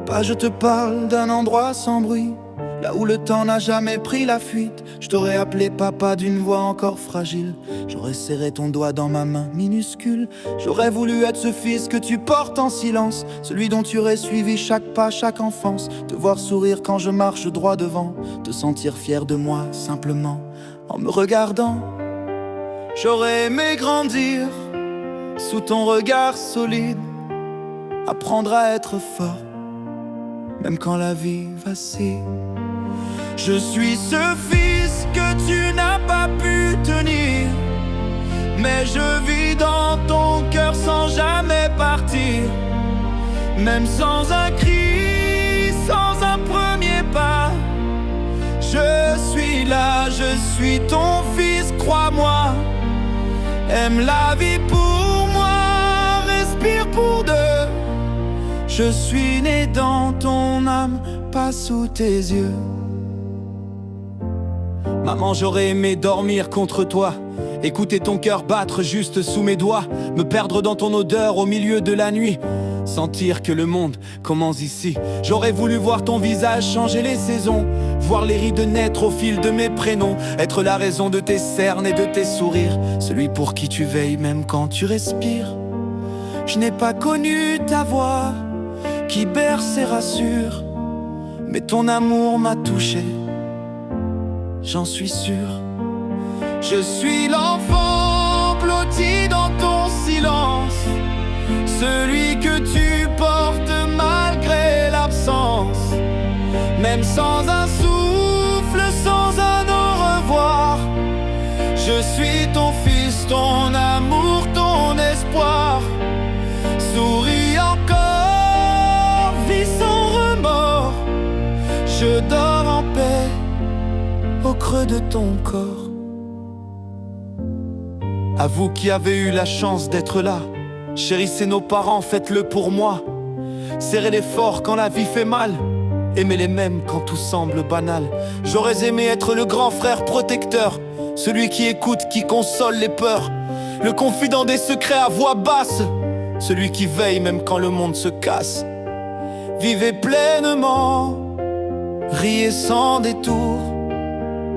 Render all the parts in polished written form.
Papa, je te parle d'un endroit sans bruit, là où le temps n'a jamais pris la fuite. Je t'aurais appelé papa d'une voix encore fragile. J'aurais serré ton doigt dans ma main minuscule. J'aurais voulu être ce fils que tu portes en silence, celui dont tu aurais suivi chaque pas, chaque enfance. Te voir sourire quand je marche droit devant, te sentir fier de moi simplement en me regardant. J'aurais aimé grandir sous ton regard solide, apprendre à être fort, même quand la vie vacille. Je suis ce fils que tu n'as pas pu tenir, mais je vis dans ton cœur sans jamais partir. Même sans un cri, sans un premier pas, je suis là, je suis ton fils, crois-moi. Aime la vie pour moi, respire pour deux. Je suis né dans ton âme, pas sous tes yeux. Maman, j'aurais aimé dormir contre toi, écouter ton cœur battre juste sous mes doigts, me perdre dans ton odeur au milieu de la nuit, sentir que le monde commence ici. J'aurais voulu voir ton visage changer les saisons, voir les rides naître au fil de mes prénoms, être la raison de tes cernes et de tes sourires, celui pour qui tu veilles même quand tu respires. Je n'ai pas connu ta voix qui berce et rassure, mais ton amour m'a touché, j'en suis sûr. Je suis l'enfant blotti dans ton silence, celui que tu portes malgré l'absence. Même sans un souffle, sans un au revoir, je suis ton fils, ton amour, ton espoir. Souris encore, vis sans remords, je dors en paix au creux de ton corps. À vous qui avez eu la chance d'être là, chérissez nos parents, faites-le pour moi. Serrez-les fort quand la vie fait mal, aimez-les même quand tout semble banal. J'aurais aimé être le grand frère protecteur, celui qui écoute, qui console les peurs, le confident des secrets à voix basse, celui qui veille même quand le monde se casse. Vivez pleinement, riez sans détour,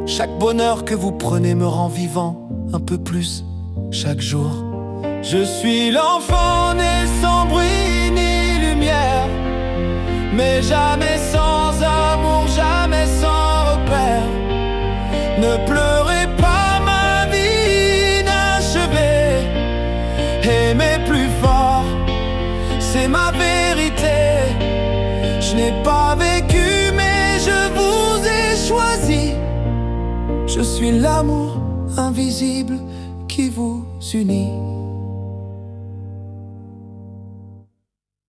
chaque bonheur que vous prenez me rend vivant un peu plus chaque jour. Je suis l'enfant né sans bruit ni lumière, mais jamais sans amour, jamais sans repère. Ne pleurez pas ma vie inachevée, aimez plus fort, c'est ma vérité. Je n'ai pas vécu mais je vous ai choisi. Je suis l'amour invisible qui vous unit.